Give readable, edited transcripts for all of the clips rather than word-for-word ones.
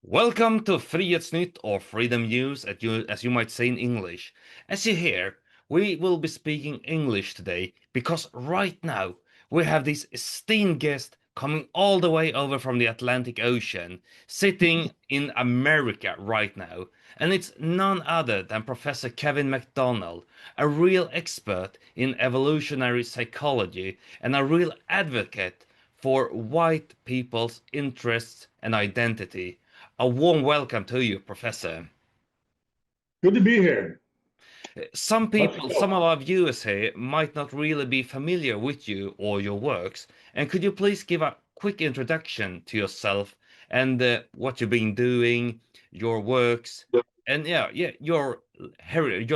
Welcome to FrihetsNytt or Freedom News, as you might say in English. As you hear, we will be speaking English today because right now we have this esteemed guest coming all the way over from the Atlantic Ocean, sitting in America right now. And it's none other than Professor Kevin MacDonald, a real expert in evolutionary psychology and a real advocate for white people's interests and identity. A warm welcome to you, Professor. Good to be here. Some Let's people, some of go. our viewers here might not really be familiar with you or your works. And could you please give a quick introduction to yourself and what you've been doing, your works, and your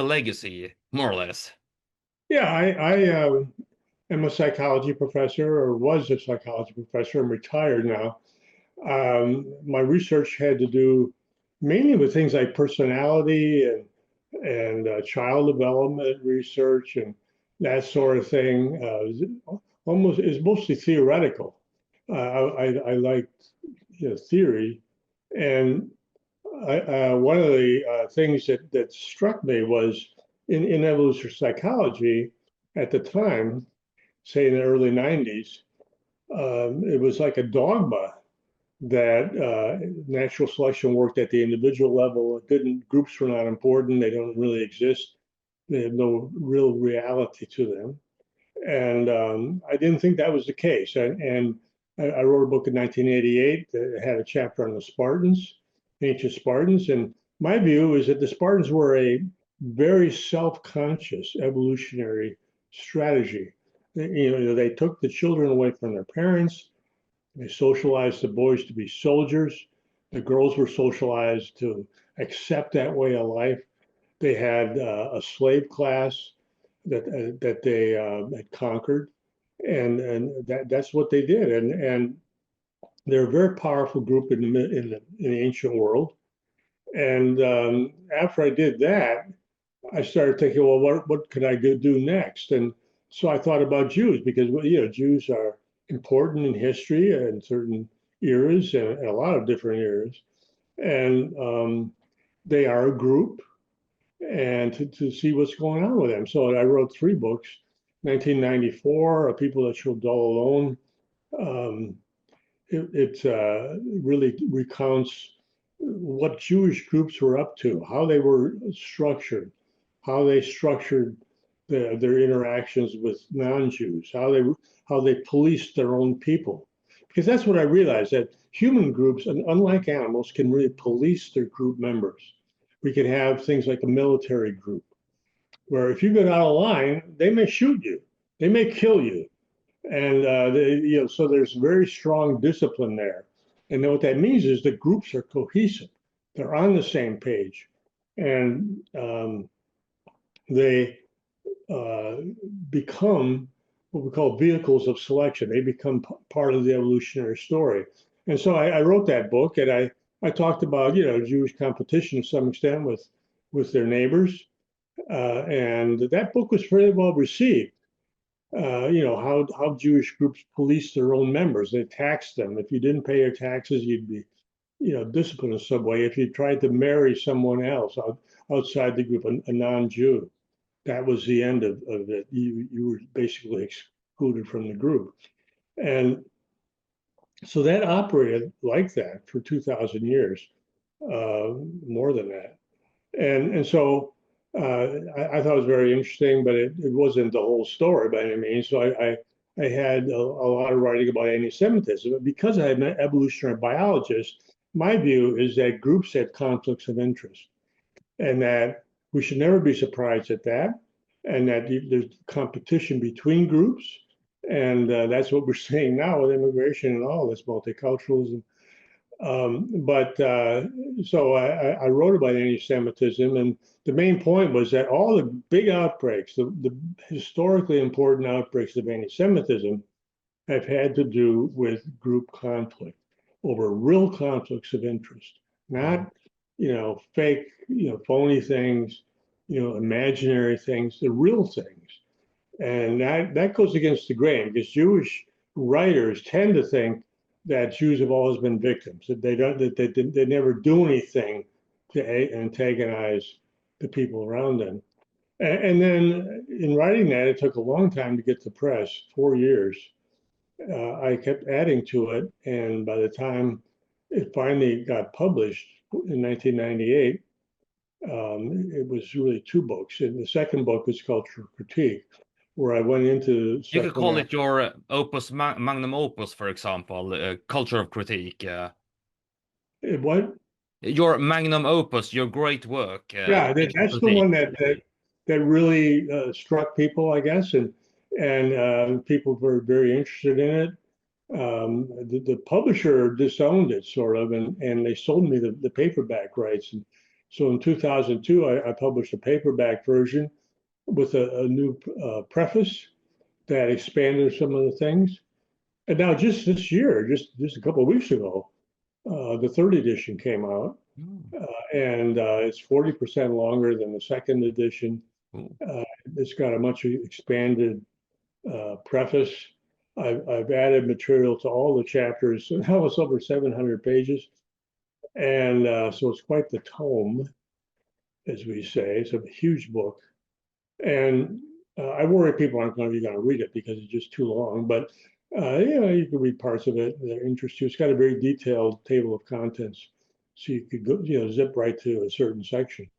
legacy, more or less. Yeah, I am a psychology professor, or was a psychology professor. I'm retired now. My research had to do mainly with things like personality and child development research and that sort of thing. Almost is mostly theoretical. I liked theory, and one of the things that struck me was in evolutionary psychology at the time, say in the early 90s, it was like a dogma that natural selection worked at the individual level. It didn't, groups were not important. They don't really exist. They have no real reality to them. And I didn't think that was the case. And I wrote a book in 1988 that had a chapter on the Spartans, ancient Spartans. And my view is that the Spartans were a very self-conscious evolutionary strategy. They took the children away from their parents. They socialized the boys to be soldiers. The girls were socialized to accept that way of life. They had a slave class that they had conquered, and that's what they did. And they're a very powerful group in the ancient world. And after I did that, I started thinking, well, what could I do next? And so I thought about Jews because Jews are important in history and certain eras and a lot of different eras, and they are a group and to see what's going on with them. So I wrote three books. 1994, People That Shall Dull Alone. Um, it really recounts what Jewish groups were up to, how they were structured, how they structured their interactions with non-Jews, how they policed their own people. Because that's what I realized, that human groups, unlike animals, can really police their group members. We can have things like a military group, where if you get out of line, they may shoot you, they may kill you, and so there's very strong discipline there. And then what that means is the groups are cohesive; they're on the same page, and they uh, become what we call vehicles of selection. They become part of the evolutionary story. And so I wrote that book, and I talked about Jewish competition to some extent with their neighbors, and that book was very well received. How Jewish groups police their own members. They taxed them. If you didn't pay your taxes, you'd be disciplined in some way. If you tried to marry someone else outside the group, a non-Jew, that was the end of it. You were basically excluded from the group. And so that operated like that for 2,000 years, more than that. And so I thought it was very interesting, but it wasn't the whole story by any means. So I had a lot of writing about anti-Semitism. But because I'm an evolutionary biologist, my view is that groups have conflicts of interest, and that we should never be surprised at that, and that there's competition between groups. And that's what we're seeing now with immigration and all this multiculturalism. So I wrote about anti-Semitism, and the main point was that all the big outbreaks, the historically important outbreaks of anti-Semitism, have had to do with group conflict over real conflicts of interest, not fake, phony things, imaginary things, the real things. And that goes against the grain because Jewish writers tend to think that Jews have always been victims, that they never do anything to antagonize the people around them. And then in writing that, it took a long time to get to press, 4 years. I kept adding to it, and by the time it finally got published in 1998, it was really 2 books. And the second book was Cultural Critique, where I went into You could call psychoanalysis. it your magnum opus, for example, Culture of Critique. What? Your magnum opus, your great work, Yeah, Culture of that's the Critique. one that really struck people, I guess, and people were very interested in it. The publisher disowned it sort of, and they sold me the paperback rights. And so in 2002, I published a paperback version with a new preface that expanded some of the things. And now just this year, just a couple of weeks ago, the third edition came out, Mm. and it's 40% longer than the second edition. Cool. It's got a much expanded preface. I've added material to all the chapters. So now it's over 700 pages. And so it's quite the tome, as we say. It's a huge book. And I worry people aren't going to be going to read it because it's just too long. But you can read parts of it that interest you. It's got a very detailed table of contents, so you could go, zip right to a certain section.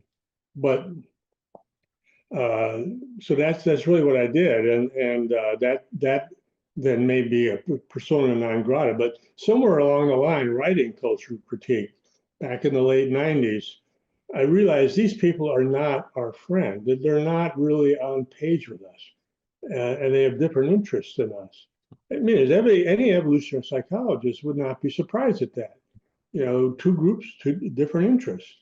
But so that's really what I did, and that then may be a persona non grata. But somewhere along the line, writing cultural critique back in the late '90s, I realized these people are not our friend. That they're not really on page with us, and they have different interests than us. I mean, as any evolutionary psychologist would not be surprised at that. Two groups, two different interests.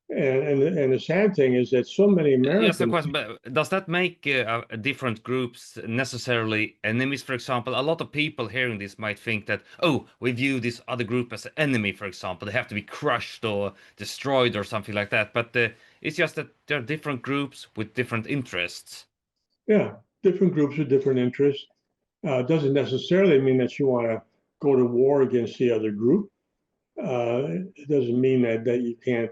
And the sad thing is that so many Just a Americans. question, but does that make different groups necessarily enemies? For example, a lot of people hearing this might think that, oh, we view this other group as an enemy, for example. They have to be crushed or destroyed or something like that. But it's just that there are different groups with different interests. Yeah, different groups with different interests. Doesn't necessarily mean that you want to go to war against the other group. It doesn't mean that you can't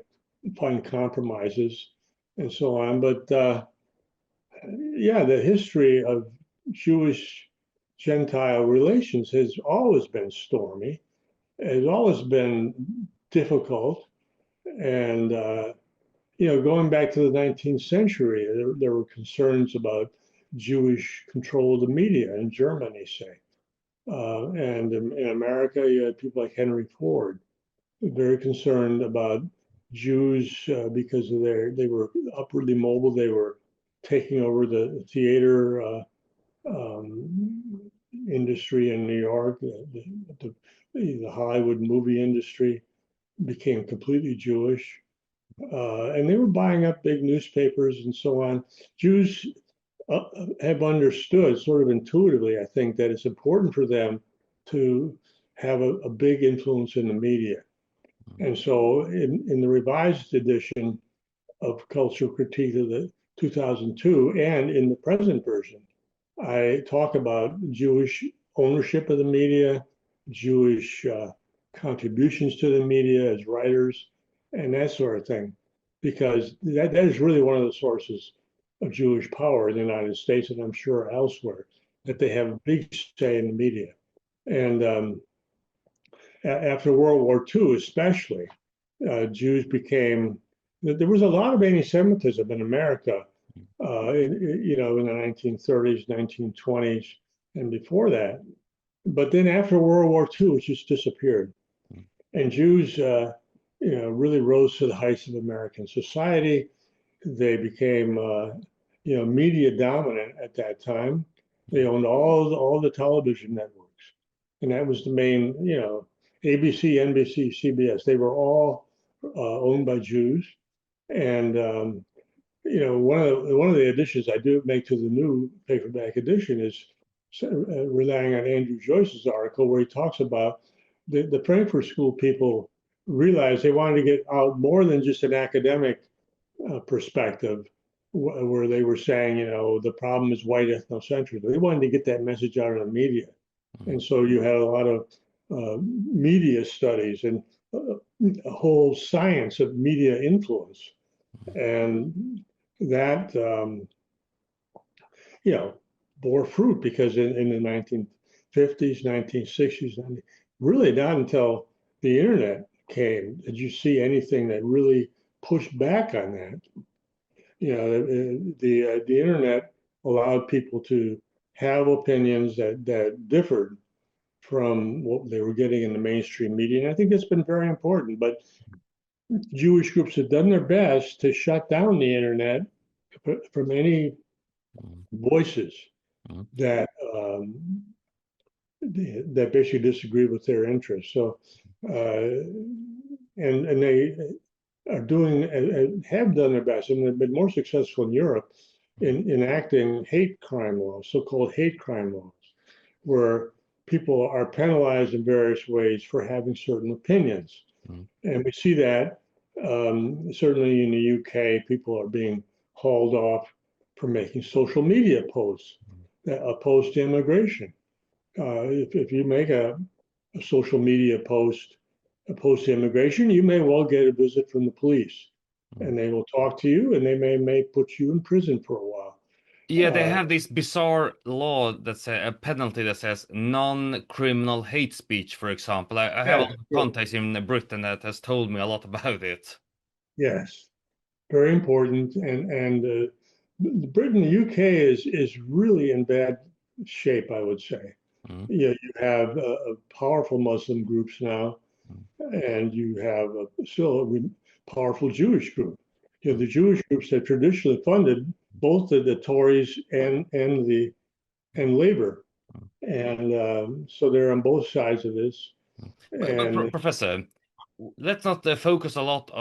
find compromises and so on. But yeah, the history of Jewish Gentile relations has always been stormy, has always been difficult. And, going back to the 19th century, there were concerns about Jewish control of the media in Germany, say. And in America, you had people like Henry Ford, very concerned about Jews because they were upwardly mobile. They were taking over the theater industry in New York. The Hollywood movie industry became completely Jewish. And they were buying up big newspapers and so on. Jews have understood sort of intuitively, I think, that it's important for them to have a big influence in the media. And so in the revised edition of Cultural Critique of the 2002 and in the present version, I talk about Jewish ownership of the media, Jewish contributions to the media as writers, and that sort of thing, because that is really one of the sources of Jewish power in the United States, and I'm sure elsewhere, that they have a big say in the media. And after World War II, especially, Jews became, there was a lot of anti-Semitism in America, in the 1930s, 1920s, and before that. But then after World War II, it just disappeared. And Jews, really rose to the heights of American society. They became, media dominant at that time. They owned all the television networks, and that was the main, ABC, NBC, CBS. They were all owned by Jews, and one of the additions I do make to the new paperback edition is relying on Andrew Joyce's article where he talks about the Frankfurt School people realized they wanted to get out more than just an academic perspective, where they were saying, the problem is white ethnocentrism. They wanted to get that message out in the media. And so you had a lot of media studies and a whole science of media influence. And that, bore fruit because in the 1950s, 1960s, really not until the internet came did you see anything that really pushed back on that. The internet allowed people to have opinions that differed from what they were getting in the mainstream media. And I think that's been very important. But Jewish groups have done their best to shut down the internet from any voices that that basically disagree with their interests. So, and they are doing have done their best, and they've been more successful in Europe in enacting hate crime laws, so-called hate crime laws, where people are penalized in various ways for having certain opinions. And we see that certainly in the UK, people are being hauled off for making social media posts that oppose to immigration. If you make a social media post opposed to immigration, you may well get a visit from the police, and they will talk to you, and they may put you in prison for a while. Yeah, they have this bizarre law that's a penalty that says non-criminal hate speech, for example. I have a lot of contacts in Britain that has told me a lot about it. Yes, very important. And Britain, the UK is really in bad shape, I would say. You have powerful Muslim groups now, and you have still a powerful Jewish group. The Jewish groups have traditionally funded both the Tories and Labour, and so they're on both sides of this. But Professor, let's not focus a lot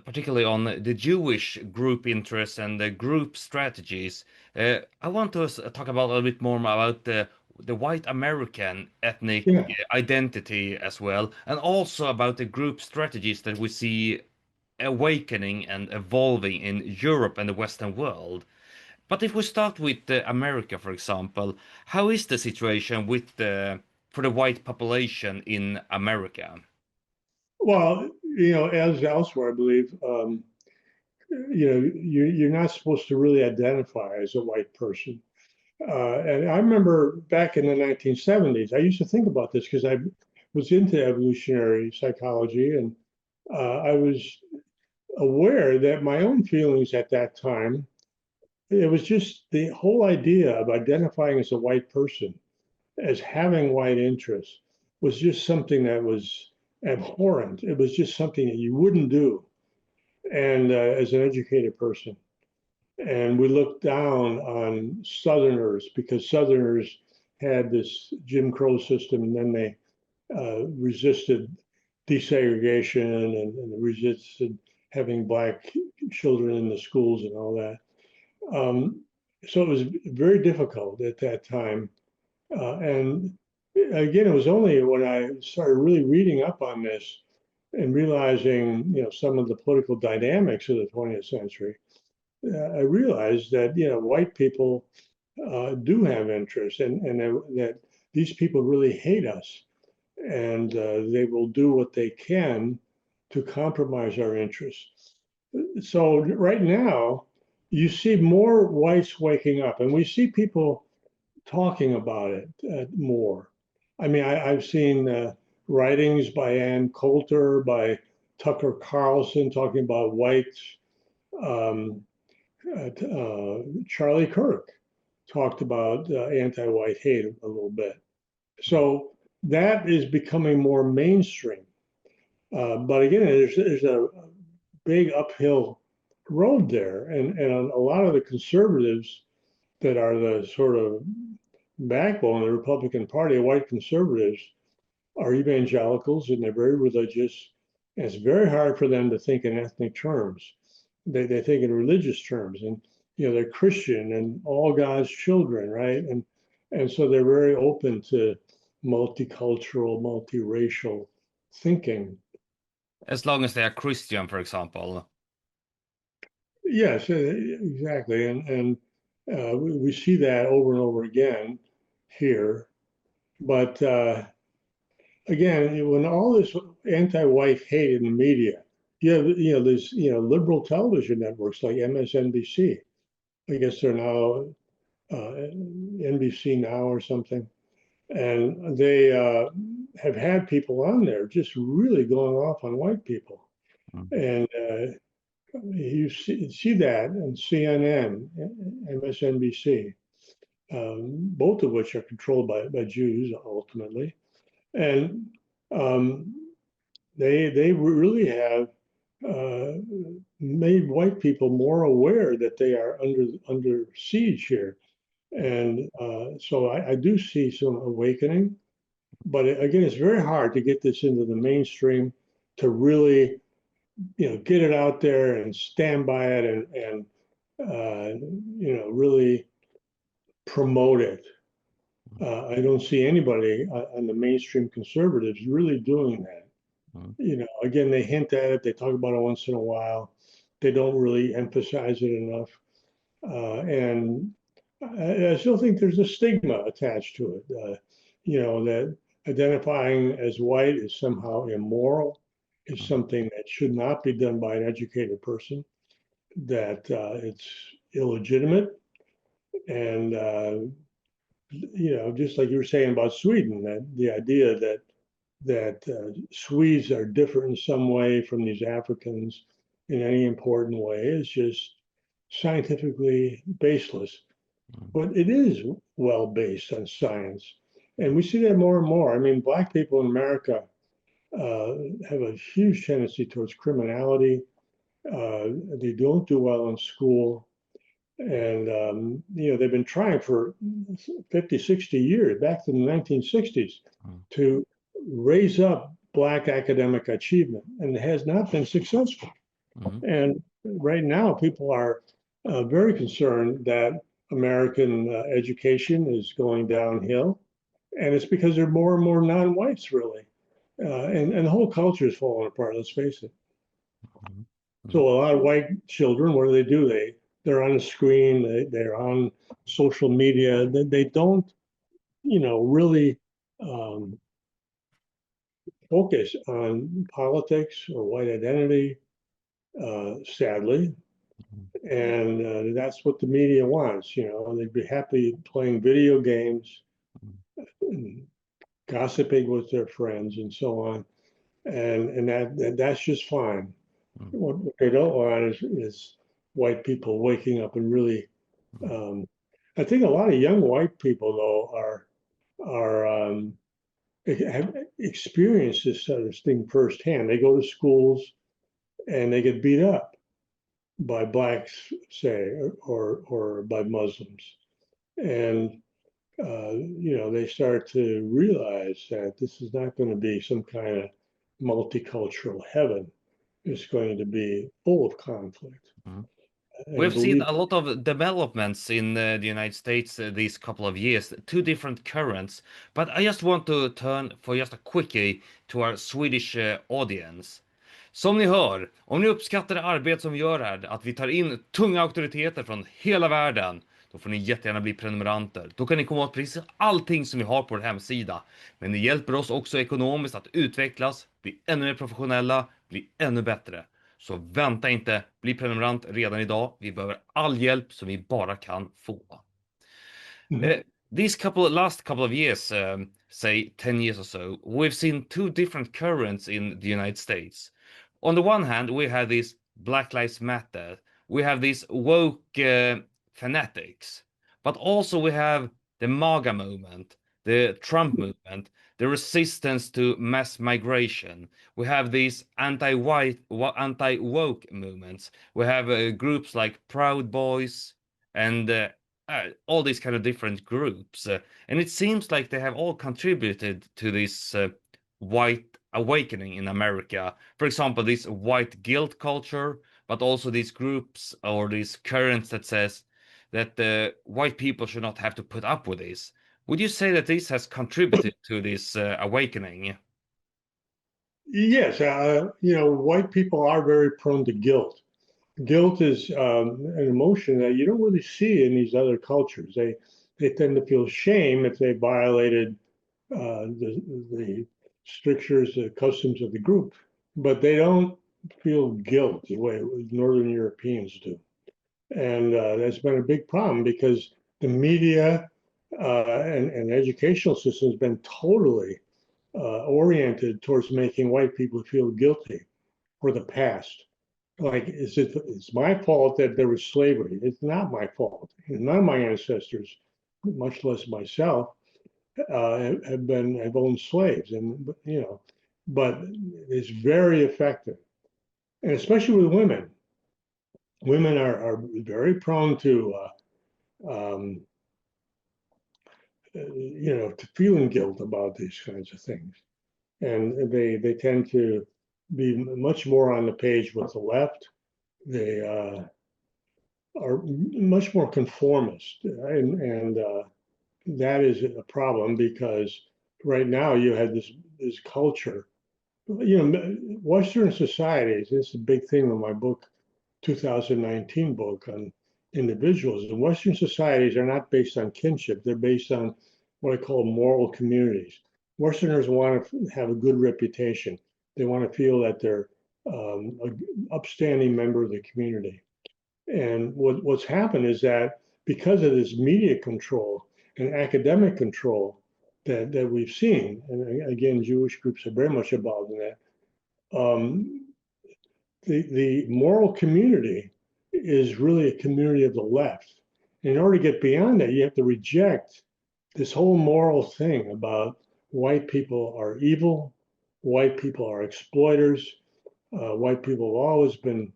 particularly on the Jewish group interests and the group strategies. I want to talk about a little bit more about the white American ethnic identity as well, and also about the group strategies that we see awakening and evolving in Europe and the Western world. But if we start with America, for example, how is the situation for the white population in America? Well, as elsewhere, I believe, you're not supposed to really identify as a white person. And I remember back in the 1970s, I used to think about this because I was into evolutionary psychology, and I was aware that my own feelings at that time, it was just the whole idea of identifying as a white person, as having white interests, was just something that was abhorrent. It was just something that you wouldn't do, and as an educated person. And we looked down on Southerners because Southerners had this Jim Crow system, and then they resisted desegregation and resisted having Black children in the schools and all that. So it was very difficult at that time. And again, it was only when I started really reading up on this and realizing, some of the political dynamics of the 20th century, I realized that, white people do have interests, and that these people really hate us, and they will do what they can to compromise our interests. So right now, you see more whites waking up, and we see people talking about it more. I mean, I've seen writings by Ann Coulter, by Tucker Carlson talking about whites. Charlie Kirk talked about anti-white hate a little bit. So that is becoming more mainstream. But again, there's a big uphill road there. And a lot of the conservatives that are the sort of backbone of the Republican Party, white conservatives, are evangelicals, and they're very religious. And it's very hard for them to think in ethnic terms. They think in religious terms, and they're Christian and all God's children, right? And so they're very open to multicultural, multiracial thinking. As long as they are Christian, for example. Yes, exactly, and we see that over and over again here. But again, when all this anti-white hate in the media, there's liberal television networks like MSNBC. I guess they're now NBC Now or something, and they have had people on there just really going off on white people, and you see that on CNN, MSNBC, both of which are controlled by Jews ultimately, and um, they really have uh, made white people more aware that they are under siege here. And so I do see some awakening, but again, it's very hard to get this into the mainstream to really, get it out there and stand by it and really promote it. I don't see anybody on the mainstream conservatives really doing that. Again, they hint at it, they talk about it once in a while. They don't really emphasize it enough. And I still think there's a stigma attached to it, that identifying as white is somehow immoral, is something that should not be done by an educated person, that it's illegitimate. And, just like you were saying about Sweden, that the idea that Swedes are different in some way from these Africans in any important way is just scientifically baseless. But it is well based on science. And we see that more and more. I mean, Black people in America have a huge tendency towards criminality. They don't do well in school. And, they've been trying for 50, 60 years, back to the 1960s, to raise up Black academic achievement. And it has not been successful. And right now, people are very concerned that American education is going downhill. And it's because there are more and more non-whites, really. And the whole culture is falling apart, let's face it. So a lot of white children, what do? They're on the screen, they're on social media. They don't, really focus on politics or white identity, sadly. And that's what the media wants. They'd be happy playing video games, and gossiping with their friends, and so on. And that's just fine. What they don't want is white people waking up and really. I think a lot of young white people though are have experienced this sort of thing firsthand. They go to schools and they get beat up by blacks, say, or by Muslims, and they start to realize that this is not going to be some kind of multicultural heaven. It's going to be full of conflict. We've seen a lot of developments in the United States these couple of years, two different currents. But I just want to turn for just a quickie to our Swedish audience. Som ni hör, om ni uppskattar det arbete som vi gör här, att vi tar in tunga auktoriteter från hela världen, då får ni jättegärna bli prenumeranter. Då kan ni komma åt precis allting som vi har på vår hemsida. Men ni hjälper oss också ekonomiskt att utvecklas, bli ännu mer professionella, bli ännu bättre. Så vänta inte, bli prenumerant redan idag. Vi behöver all hjälp som vi bara kan få. These last couple of years, say 10 years or so, we've seen two different currents in the United States. On the one hand, we have this Black Lives Matter. We have these woke fanatics. But also we have the MAGA movement, the Trump movement, the resistance to mass migration. We have these anti-white, anti-woke movements. We have groups like Proud Boys and all these kind of different groups. And it seems like they have all contributed to this white awakening in America. For example, this white guilt culture, but also these groups or these currents that says that white people should not have to put up with this. Would you say that this has contributed to this awakening? Yes, white people are very prone to guilt. Guilt is an emotion that you don't really see in these other cultures. They tend to feel shame if they violated the strictures, the customs of the group, but they don't feel guilt the way Northern Europeans do. And that's been a big problem because the media and educational system has been totally oriented towards making white people feel guilty for the past. Like, it's my fault that there was slavery. It's not my fault. None of my ancestors, much less myself, have owned slaves, and but it's very effective, and especially with women. Women are very prone to to feeling guilt about these kinds of things, and they tend to be much more on the page with the left. They are much more conformist, and that is a problem because right now you have this culture. Western societies. This is a big thing in my book, 2019 book on individuals. And Western societies are not based on kinship; they're based on what I call moral communities. Westerners want to have a good reputation. They want to feel that they're an upstanding member of the community. And what's happened is that because of this media control and academic control that we've seen, and again, Jewish groups are very much involved in that, the moral community is really a community of the left. In order to get beyond that, you have to reject this whole moral thing about white people are evil, white people are exploiters, white people have always been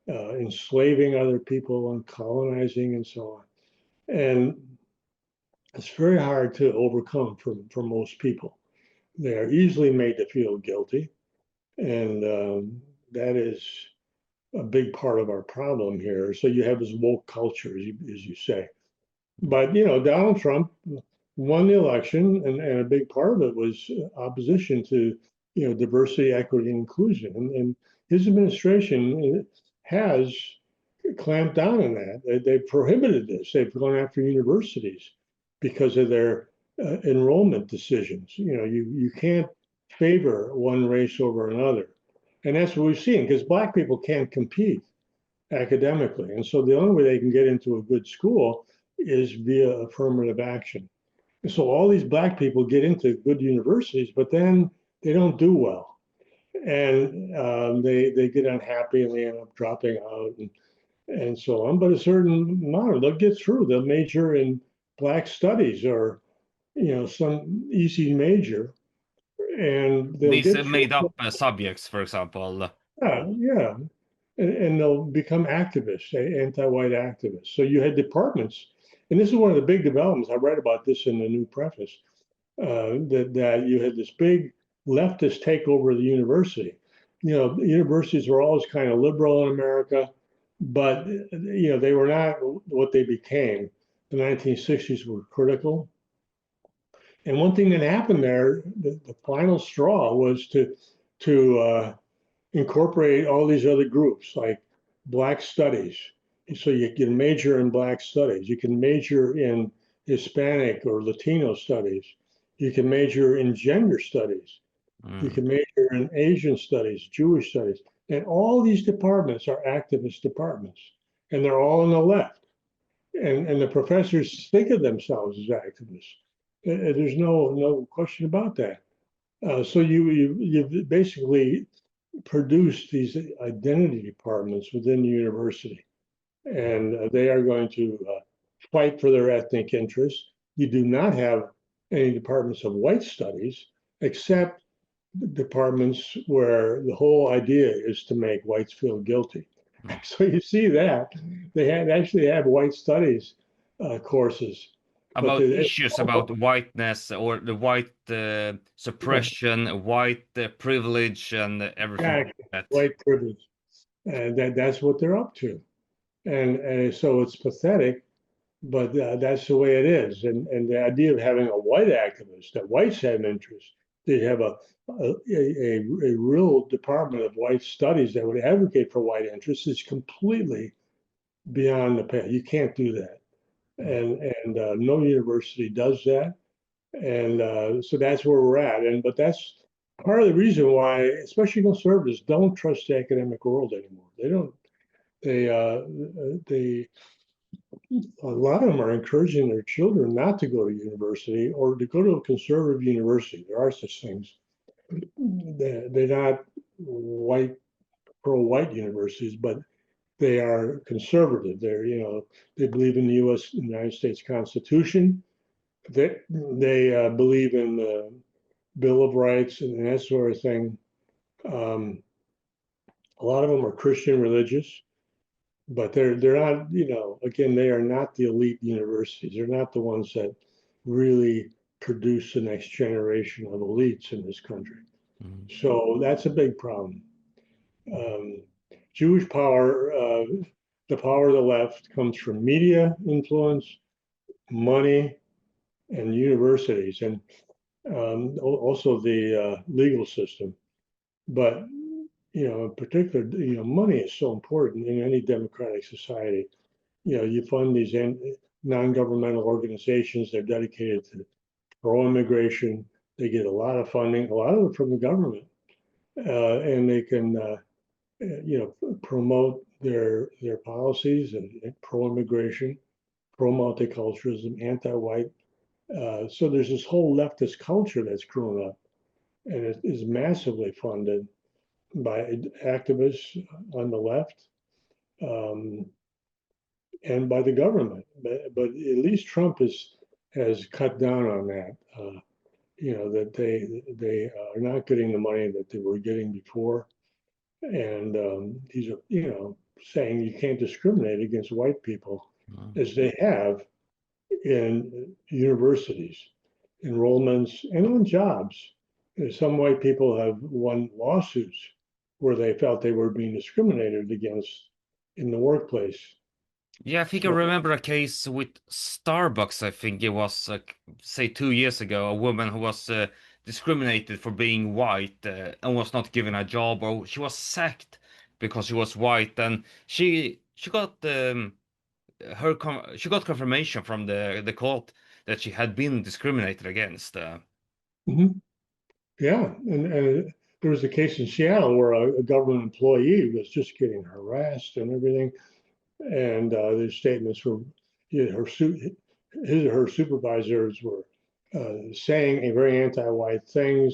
enslaving other people and colonizing and so on. And it's very hard to overcome for most people. They are easily made to feel guilty. And that is a big part of our problem here. So you have this woke culture, as you say. But, Donald Trump won the election, and a big part of it was opposition to, diversity, equity, and inclusion. And his administration has clamped down on that. They've prohibited this. They've gone after universities because of their enrollment decisions. You can't favor one race over another. And that's what we've seen, because Black people can't compete academically. And so the only way they can get into a good school is via affirmative action. And so all these Black people get into good universities, but then they don't do well. And they get unhappy and they end up dropping out and so on. But a certain amount, they'll get through. They'll major in Black studies or, some easy major, and they'll These get through. made up subjects, for example. Yeah. And they'll become activists, anti-white activists. So you had departments, and this is one of the big developments. I write about this in the new preface, that you had this big leftist takeover of the university. Universities were always kind of liberal in America, but they were not what they became. The 1960s were critical. And one thing that happened there, the final straw was to incorporate all these other groups like Black studies. So you can major in Black studies. You can major in Hispanic or Latino studies. You can major in gender studies. You can major in Asian studies, Jewish studies. And all these departments are activist departments. And they're all on the left. And the professors think of themselves as activists. There's no question about that. So you basically produce these identity departments within the university, and they are going to fight for their ethnic interests. You do not have any departments of white studies, except departments where the whole idea is to make whites feel guilty. So you see that they actually have white studies courses. About issues about whiteness or the white suppression, white privilege, and everything like that. White privilege, and that's what they're up to, and so it's pathetic, but that's the way it is. And the idea of having a white activist, that whites have interest, they have a real department of white studies that would advocate for white interests is completely beyond the pale. You can't do that, and no university does that, and so that's where we're at. But that's part of the reason why, especially conservatives, don't trust the academic world anymore. They don't. They a lot of them are encouraging their children not to go to university or to go to a conservative university. There are such things. They're not white pro-white universities, but they are conservative. They believe in the United States Constitution. They believe in the Bill of Rights and that sort of thing. Um, a lot of them are Christian religious, but they're not. Again, they are not the elite universities. They're not the ones that really produce the next generation of elites in this country. Mm. So that's a big problem. Um, Jewish power, the power of the left comes from media influence, money, and universities, and also the legal system. But in particular, money is so important in any democratic society. You fund these non-governmental organizations. They're dedicated to pro-immigration. They get a lot of funding, a lot of it from the government, and they can promote their policies and pro-immigration, pro-multiculturalism, anti-white. So there's this whole leftist culture that's grown up, and it is massively funded by activists on the left um, and by the government. But at least Trump has cut down on that. That they are not getting the money that they were getting before, and he's saying you can't discriminate against white people Mm. as they have in universities, enrollments, and on jobs. Some white people have won lawsuits where they felt they were being discriminated against in the workplace. Yeah, I think I So, remember a case with Starbucks. I think it was, say, 2 years ago, a woman who was discriminated for being white and was not given a job, or she was sacked because she was white, and she got she got confirmation from the court that she had been discriminated against. mhm, yeah, and there was a case in Seattle where a government employee was just getting harassed and everything, and the statements were, her supervisors were saying a very anti-white things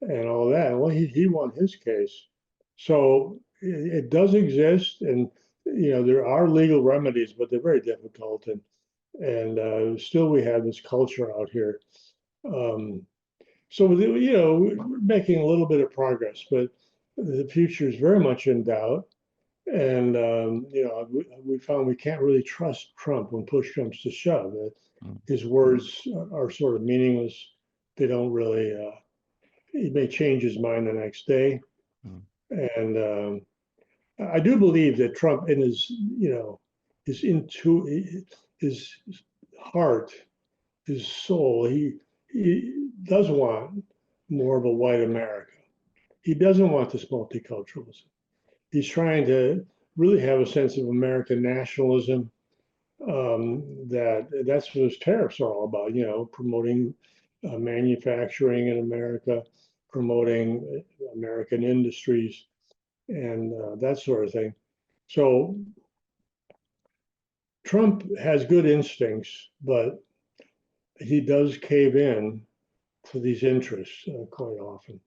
and all that. Well, he won his case, so it does exist, and there are legal remedies, but they're very difficult, and still we have this culture out here. Um, so we're making a little bit of progress, but the future is very much in doubt. And we found we can't really trust Trump when push comes to shove. That Mm. his words are sort of meaningless. They don't really. He may change his mind the next day. Mm. And I do believe that Trump, in his his into his heart, his soul, he does want more of a white America. He doesn't want this multiculturalism. He's trying to really have a sense of American nationalism. That's what his tariffs are all about. Promoting manufacturing in America, promoting American industries, and that sort of thing. So Trump has good instincts, but he does cave in to these interests quite often.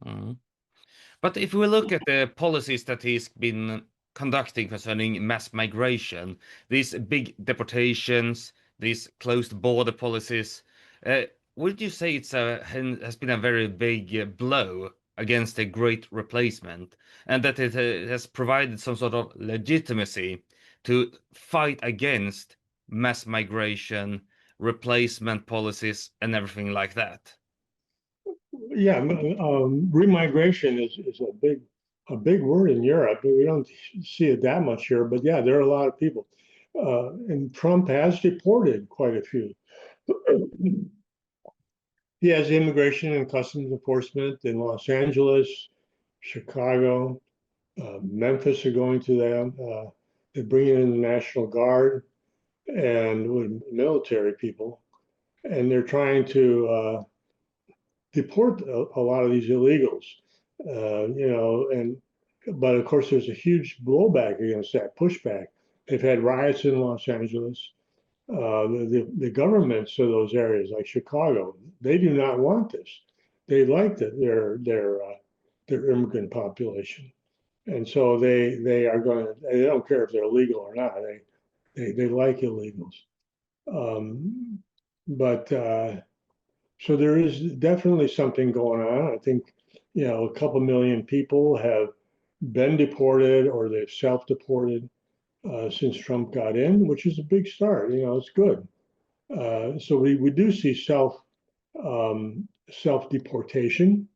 Mm. But if we look at the policies that he's been conducting concerning mass migration, these big deportations, these closed border policies, uh, would you say has been a very big blow against the Great Replacement, and that it has provided some sort of legitimacy to fight against mass migration, replacement policies, and everything like that? Yeah, remigration is a big word in Europe, but we don't see it that much here. But yeah, there are a lot of people, and Trump has deported quite a few. He has immigration and customs enforcement in Los Angeles, Chicago, Memphis are going to them. They're bringing in the National Guard and with military people, and they're trying to deport a lot of these illegals, but of course there's a huge blowback against that, pushback. They've had riots in Los Angeles. The governments of those areas, like Chicago, they do not want this. They like their immigrant population, and so they are going to. They don't care if they're legal or not. They like illegals, but so there is definitely something going on. I think a couple million people have been deported or they've self-deported since Trump got in, which is a big start. It's good. So we do see self deportation.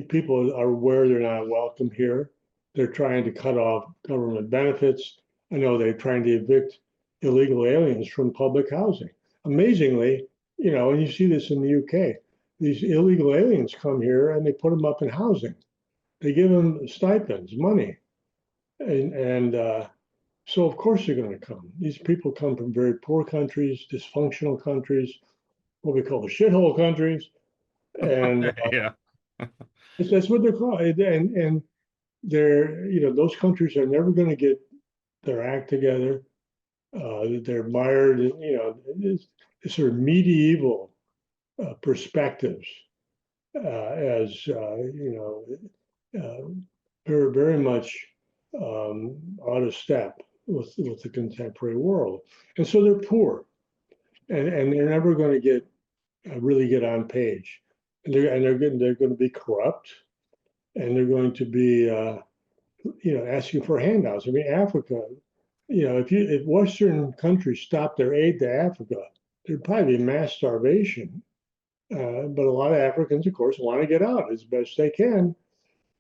People are aware they're not welcome here. They're trying to cut off government benefits. I know they're trying to evict illegal aliens from public housing. Amazingly, and you see this in the UK, these illegal aliens come here and they put them up in housing. They give them stipends, money, and so of course they're going to come. These people come from very poor countries, dysfunctional countries, what we call the shithole countries, and Yeah. that's what they're called. And they're, those countries are never going to get their act together. They're mired, it's sort of medieval perspectives as very, very much out of step with the contemporary world. And so they're poor, and they're never going to get really get on page. And they're going to be corrupt, and they're going to be asking for handouts. I mean, Africa, if Western countries stopped their aid to Africa, there'd probably be mass starvation. But a lot of Africans, of course, want to get out as best they can.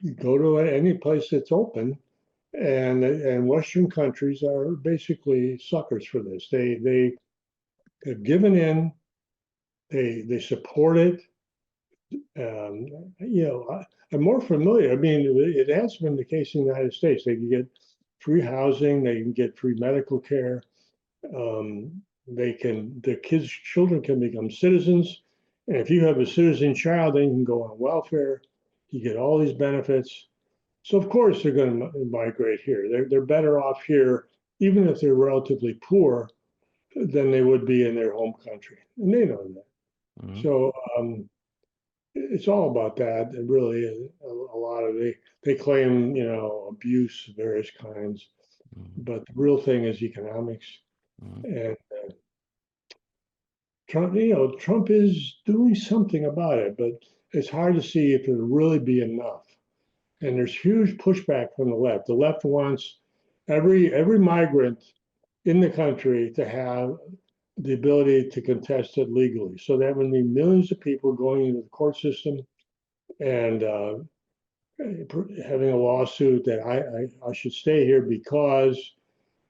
You go to any place that's open, and Western countries are basically suckers for this. They have given in. They support it. I'm more familiar. I mean, it has been the case in the United States. They can get free housing. They can get free medical care. Their children can become citizens. And if you have a citizen child, then you can go on welfare. You get all these benefits. So of course they're going to migrate here. They're better off here, even if they're relatively poor, than they would be in their home country, and they know that. Mm. So it's all about that. It really is a lot of they claim abuse of various kinds, but the real thing is economics. And Trump is doing something about it, but it's hard to see if it'll really be enough. And there's huge pushback from the left. The left wants every migrant in the country to have the ability to contest it legally. So that would mean millions of people going into the court system and having a lawsuit that I should stay here because,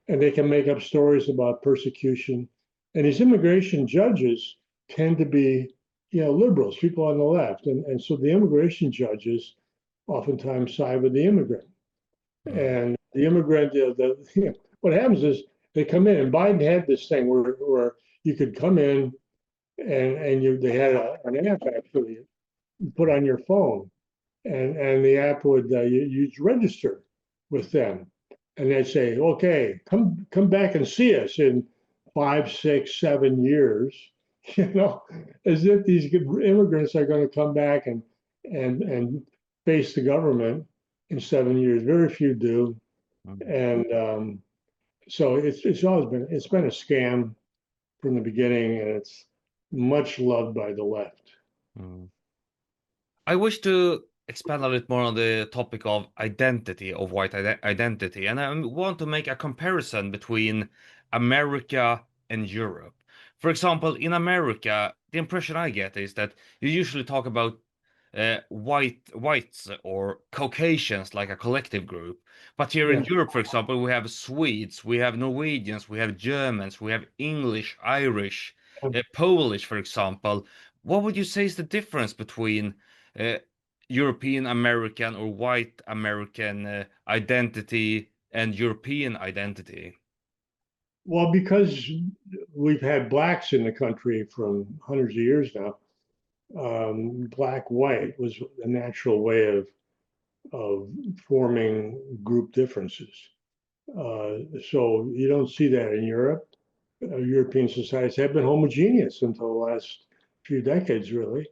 and they can make up stories about persecution. And these immigration judges tend to be, liberals, people on the left. And so the immigration judges oftentimes side with the immigrant. And the immigrant, what happens is they come in, and Biden had this thing where you could come in and they had an app actually you put on your phone, and the app would you'd register with them, and they'd say, okay, come back and see us in 5, 6, 7 years, as if these immigrants are going to come back and face the government in 7 years. Very few do, and so it's been a scam from the beginning, and it's much loved by the left. I wish to expand a little bit more on the topic of identity, of white identity, and I want to make a comparison between America and Europe. For example, in America, the impression I get is that you usually talk about whites or Caucasians like a collective group. But here in Yeah. Europe, for example, we have Swedes, we have Norwegians, we have Germans, we have English, Irish, Polish, for example. What would you say is the difference between uh, European American or white American identity and European identity? Well, because we've had blacks in the country from hundreds of years now, black white was a natural way of forming group differences. So you don't see that in Europe. European societies have been homogeneous until the last few decades, really,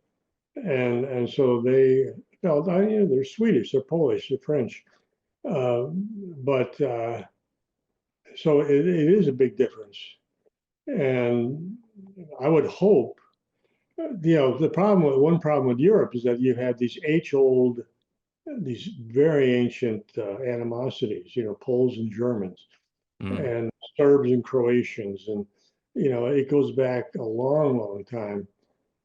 and so they felt, you know, they're Swedish, they're Polish, they're French, but so it is a big difference, and I would hope, you know, one problem with Europe is that you have these age-old, these very ancient animosities, you know, Poles and Germans, Mm. and Serbs and Croatians, and you know, it goes back a long, long time.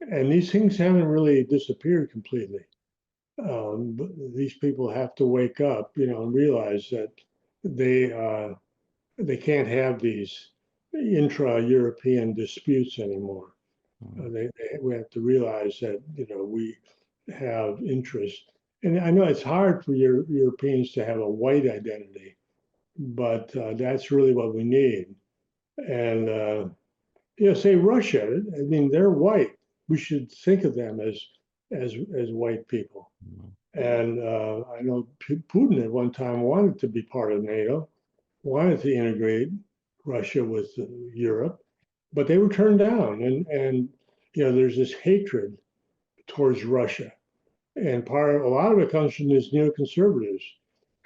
And these things haven't really disappeared completely. But these people have to wake up, you know, and realize that they they can't have these intra-European disputes anymore. Mm. We have to realize that, you know, we have interests. And I know it's hard for Europeans to have a white identity, but that's really what we need. And you know, say Russia. I mean, they're white. We should think of them as white people. Mm. And I know Putin at one time wanted to be part of NATO, wanted to integrate Russia with Europe, but they were turned down. And you know, there's this hatred towards Russia, and a lot of it comes from these neoconservatives,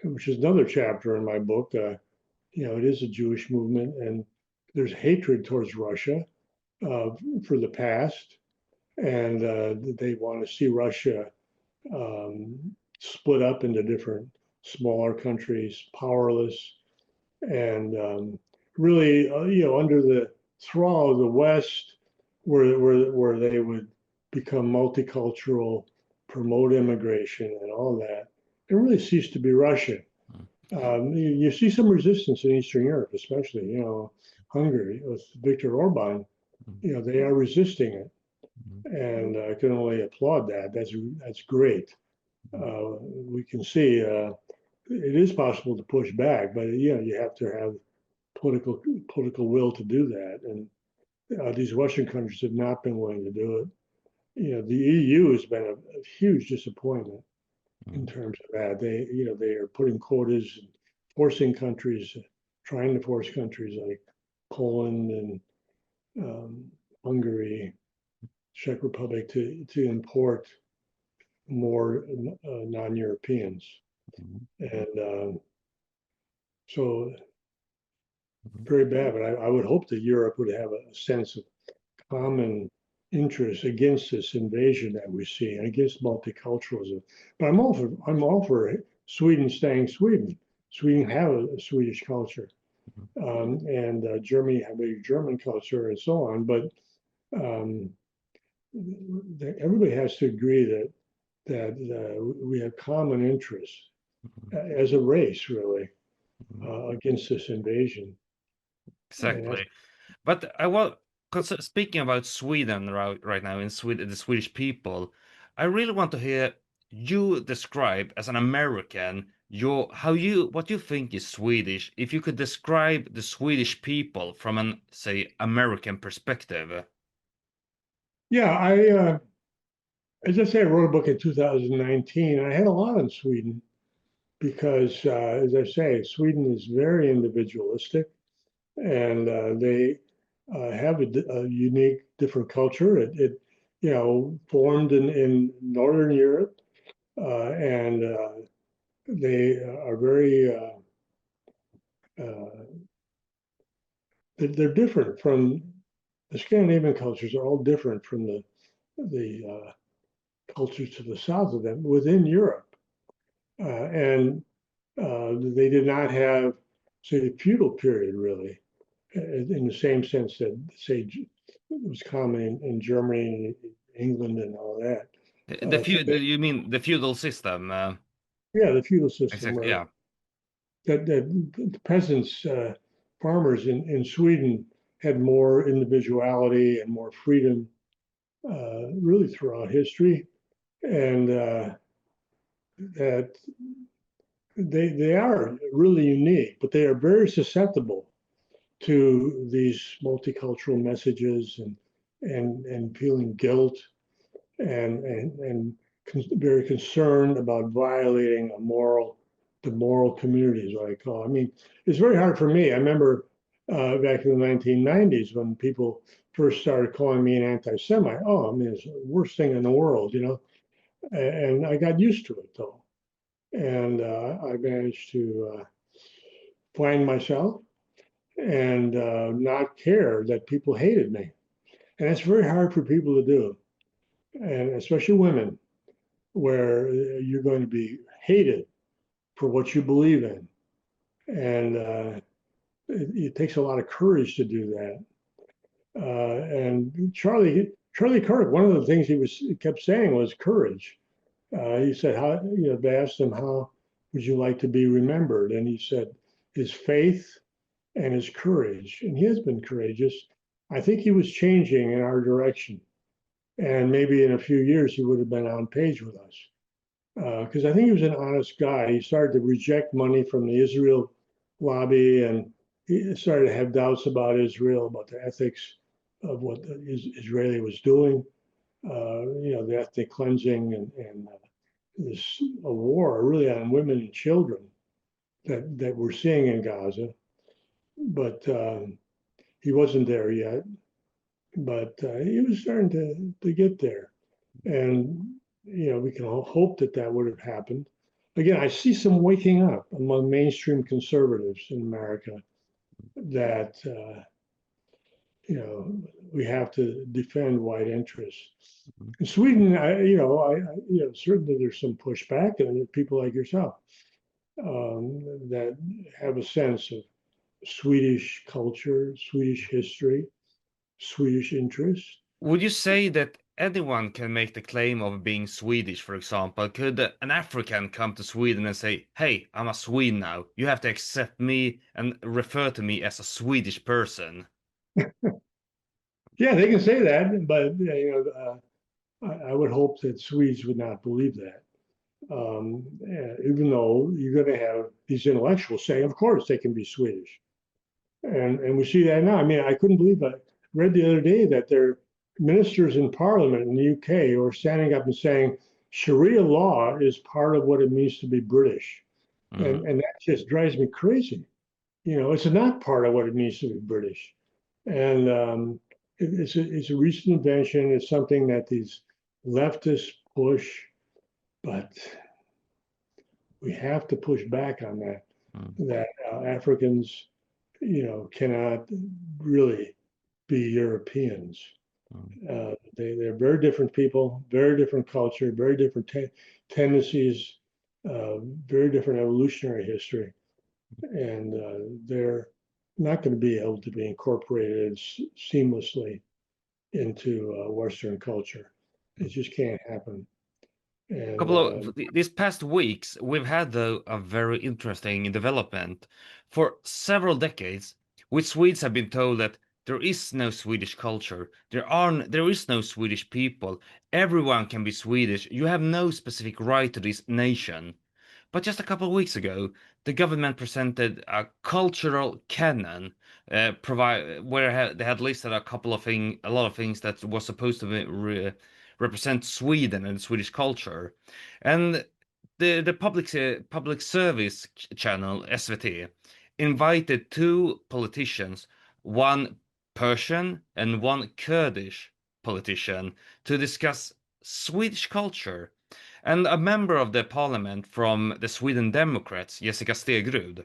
which is another chapter in my book. You know, it is a Jewish movement, and there's hatred towards Russia uh, for the past, and they want to see Russia um, split up into different smaller countries, powerless, and really, you know, under the thrall of the West, where they would become multicultural, promote immigration, and all that. It really ceased to be Russia. Mm. You see some resistance in Eastern Europe, especially, you know, Hungary with Viktor Orban. Mm. You know, they are resisting it, Mm. and I can only applaud that. That's great. We can see it is possible to push back, but you know, you have to have political political will to do that. And these Western countries have not been willing to do it. You know, the EU has been a huge disappointment in Mm. terms of that. You know, they are putting quotas, and forcing countries, trying to force countries like Poland and um, Hungary, Czech Republic to import more non-Europeans. Mm. And so Mm. very bad, but I would hope that Europe would have a sense of common interest against this invasion that we see and against multiculturalism. But I'm all for Sweden staying Sweden. Sweden have a Swedish culture, and Germany have a German culture, and so on. But um, everybody has to agree that we have common interests as a race, really, Mm. against this invasion. And that's, Exactly. But I was speaking about Sweden right now in Sweden, the Swedish people. I really want to hear you describe as an American what you think is Swedish. If you could describe the Swedish people from an, say, American perspective. yeah, as I say, I wrote a book in 2019, and I had a lot on Sweden because, as I say, Sweden is very individualistic, and they have a unique, different culture. You know, formed in Northern Europe, and they are very, uh, they're different from the Scandinavian cultures. Are all different from the cultures to the south of them within Europe, and they did not have, say, the feudal period really, in the same sense that, say, it was common in Germany and England and all that. The So feud, you mean the feudal system? yeah, the feudal system, Exactly. right? Yeah. That the peasants, farmers in Sweden had more individuality and more freedom, really throughout history, and that they are really unique, but they are very susceptible to these multicultural messages and feeling guilt and very concerned about violating the moral community is what I call it. I mean, it's very hard for me. I remember back in the 1990s when people first started calling me an anti-Semite. Oh, I mean, it's the worst thing in the world, you know. And I got used to it though, and I managed to find myself and not care that people hated me. And it's very hard for people to do, and especially women, where you're going to be hated for what you believe in. And it takes a lot of courage to do that. And Charlie Kirk, one of the things he kept saying was courage. He said, "How?" You know, they asked him, "How would you like to be remembered?" And he said, "His faith and his courage." And he has been courageous. I think he was changing in our direction, and maybe in a few years he would have been on page with us because I think he was an honest guy. He started to reject money from the Israel lobby, and he started to have doubts about Israel, about the ethics of what the Israeli was doing. You know, the ethnic cleansing and this a war really on women and children that we're seeing in Gaza. But he wasn't there yet. But he was starting to get there, and you know, we can all hope that that would have happened. Again, I see some waking up among mainstream conservatives in America that you know, we have to defend white interests. In Sweden, you know, certainly there's some pushback, and people like yourself that have a sense of Swedish culture, Swedish history, Swedish interests. Would you say that anyone can make the claim of being Swedish, for example? Could an African come to Sweden and say, "Hey, I'm a Swede now. You have to accept me and refer to me as a Swedish person"? Yeah, they can say that, but you know, I would hope that Swedes would not believe that. Even though you're going to have these intellectuals saying, of course, they can be Swedish. And we see that now. I mean, I couldn't believe I read the other day that there are ministers in parliament in the UK who are standing up and saying Sharia law is part of what it means to be British. Mm. And that just drives me crazy. You know, it's not part of what it means to be British. And it's a recent invention. It's something that these leftists push, but we have to push back on that. Mm. That Africans, you know, cannot really be Europeans. They're very different people, very different culture, very different tendencies, very different evolutionary history, and they're not going to be able to be incorporated seamlessly into Western culture. It just can't happen. And Couple of these past weeks, we've had though a very interesting development. For several decades, we Swedes have been told that there is no Swedish culture. There is no Swedish people. Everyone can be Swedish. You have no specific right to this nation. But just a couple of weeks ago, the government presented a cultural canon, where they had listed a lot of things that was supposed to represent Sweden and Swedish culture, and the public service channel SVT invited two politicians, one Persian and one Kurdish politician, to discuss Swedish culture. And a member of the parliament from the Sweden Democrats, Jessica Stegrud,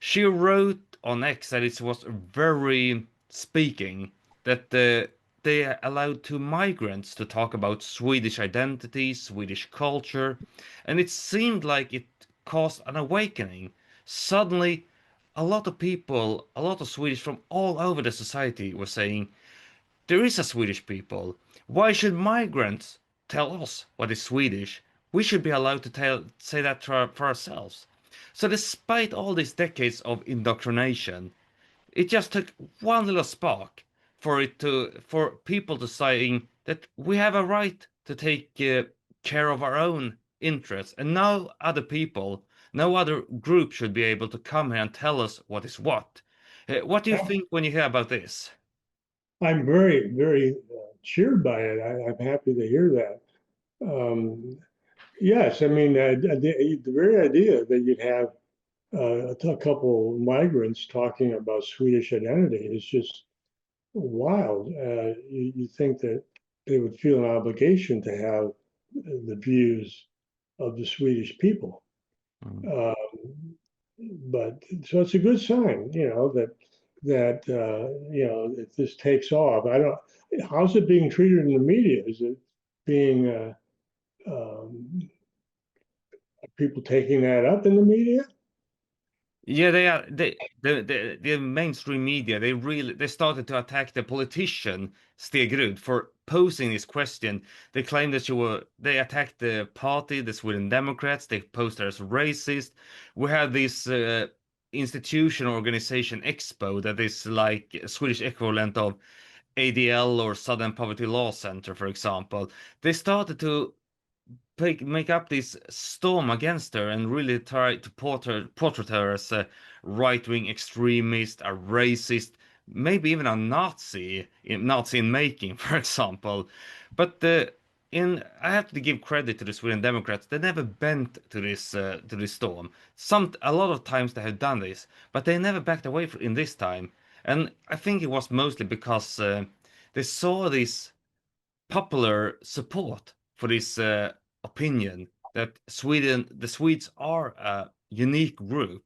she wrote on X that it was very speaking that they allowed two migrants to talk about Swedish identity, Swedish culture, and it seemed like it caused an awakening. Suddenly, a lot of people, a lot of Swedish from all over the society were saying, there is a Swedish people. Why should migrants tell us what is Swedish? We should be allowed to say that for ourselves. So despite all these decades of indoctrination, it just took one little spark for people to saying that we have a right to take care of our own interests, and no other people, no other group should be able to come here and tell us what is what. What do you think when you hear about this? I'm very, very cheered by it. I'm happy to hear that. Yes, I mean, the very idea that you'd have a couple migrants talking about Swedish identity is just wild. You think that they would feel an obligation to have the views of the Swedish people. Mm. Um, but so it's a good sign, if this takes off. I don't. How's it being treated in the media? Is it being um, people taking that up in the media? Yeah, they are the mainstream media. They started to attack the politician Stegrud for posing this question. They claimed that they attacked the party, the Sweden Democrats. They posed her as racist. We had this institution organization Expo that is like a Swedish equivalent of ADL or Southern Poverty Law Center, for example. They started to make up this storm against her and really try to portray her as a right-wing extremist, a racist, maybe even a Nazi in making, for example. But in I have to give credit to the Sweden Democrats. They never bent to this storm. A lot of times they have done this, but they never backed away in this time. And I think it was mostly because they saw this popular support for this opinion that the Swedes are a unique group,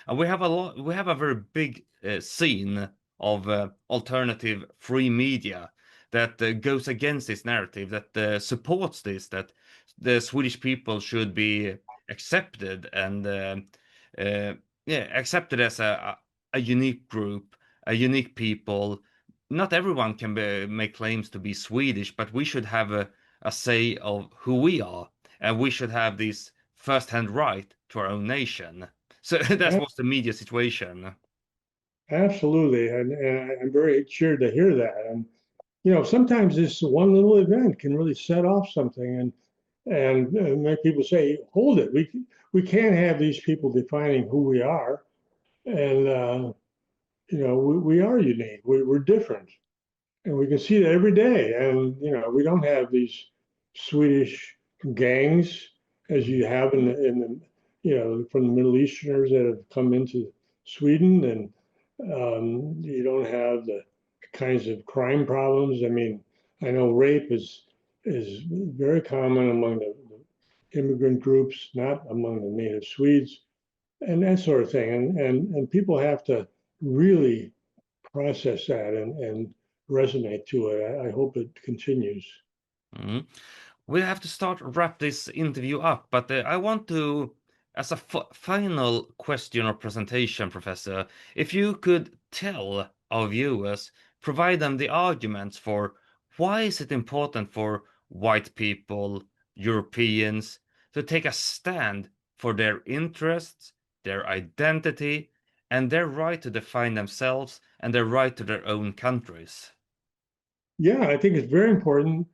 and we have a very big scene of alternative free media that goes against this narrative, that supports this, that the Swedish people should be accepted and yeah, accepted as a unique group, a unique people. Not everyone can make claims to be Swedish, but we should have a say of who we are, and we should have this first-hand right to our own nation. So that was the media situation. Absolutely, and I'm very cheered to hear that. And sometimes this one little event can really set off something, and make people say, "Hold it, we can't have these people defining who we are." And we are unique. We're different, and we can see that every day. And we don't have these Swedish gangs as you have in the from the Middle Easterners that have come into Sweden, and you don't have the kinds of crime problems. I mean, I know rape is very common among the immigrant groups, not among the native Swedes, and that sort of thing. And people have to really process that and resonate to it. I hope it continues. Mhm. We have to wrap this interview up, but I want to, as a final question or presentation, Professor, if you could tell our viewers, provide them the arguments for why is it important for white people, Europeans, to take a stand for their interests, their identity, and their right to define themselves and their right to their own countries. Yeah, I think it's very important.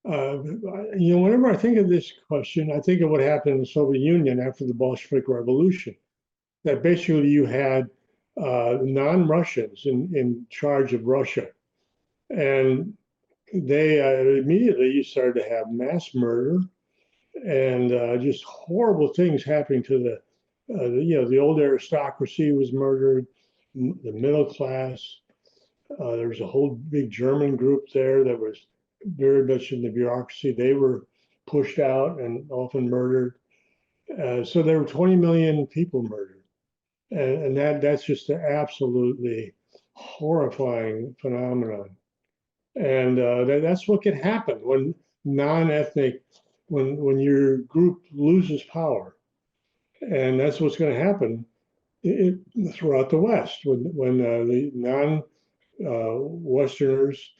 Whenever I think of this question, I think of what happened in the Soviet Union after the Bolshevik Revolution. That basically you had non-Russians in charge of Russia, and they immediately started to have mass murder and just horrible things happening to the old aristocracy was murdered, the middle class. There was a whole big German group there that was very much in the bureaucracy. They were pushed out and often murdered. So there were 20 million people murdered, and that's just an absolutely horrifying phenomenon. And that's what can happen when non-ethnic, when your group loses power, and that's what's going to happen throughout the West when the non-Westerners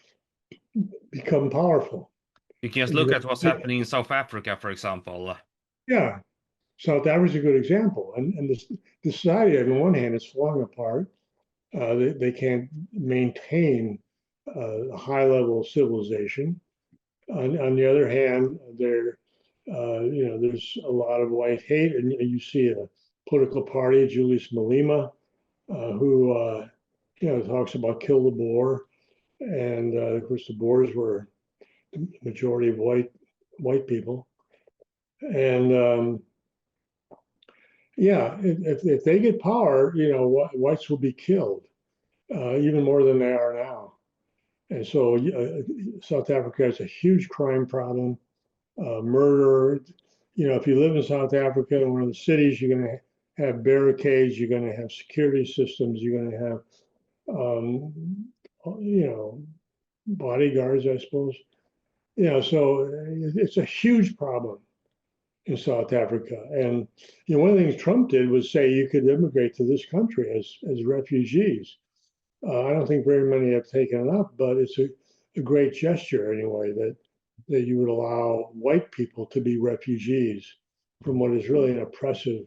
become powerful. You can just And look you're at what's gonna, happening in South Africa, for example. yeah. So that was a good example. And the society, on the one hand, is falling apart. They can't maintain a high level of civilization. On the other hand, there's a lot of white hate, and you see a political party, Julius Malema, who it talks about kill the boar, and of course the boars were the majority of white people, and yeah, if they get power, whites will be killed even more than they are now. And so South Africa has a huge crime problem, murder. If you live in South Africa, in one of the cities, you're going to have barricades, you're going to have security systems, you're going to have, bodyguards, I suppose. So it's a huge problem in South Africa. And one of the things Trump did was say you could immigrate to this country as refugees. I don't think very many have taken it up, but it's a great gesture anyway that you would allow white people to be refugees from what is really an oppressive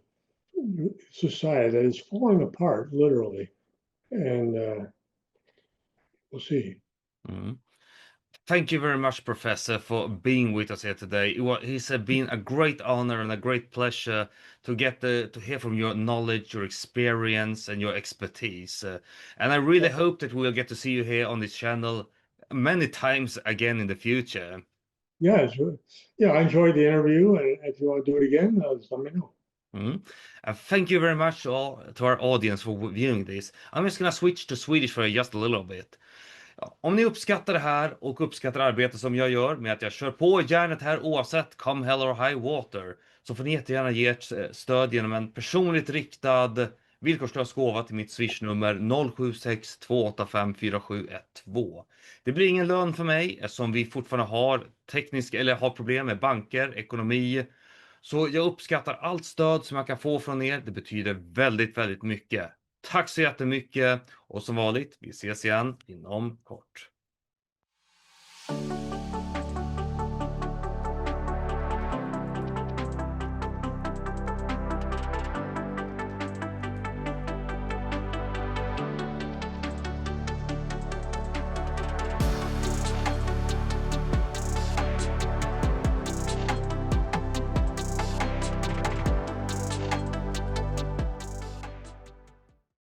society that is falling apart, literally. And we'll see. Mm. Thank you very much, Professor, for being with us here today. It's been a great honor and a great pleasure to get to hear from your knowledge, your experience, and your expertise. And I really hope that we'll get to see you here on this channel many times again in the future. Yeah, I enjoyed the interview, and if you want to do it again, just let me know. Thank you very much to our audience for viewing this. I'm just gonna switch to Swedish for just a little bit. Ja, om ni uppskattar det här och uppskattar arbetet som jag gör med att jag kör på järnet här oavsett come hell or high water, så får ni jättegärna ge ert stöd genom en personligt riktad villkorslös gåva till mitt swishnummer 076 285 4712. Det blir ingen lön för mig eftersom vi fortfarande har problem med banker, ekonomi. Så jag uppskattar allt stöd som jag kan få från er. Det betyder väldigt, väldigt mycket. Tack så jättemycket och som vanligt, vi ses igen inom kort.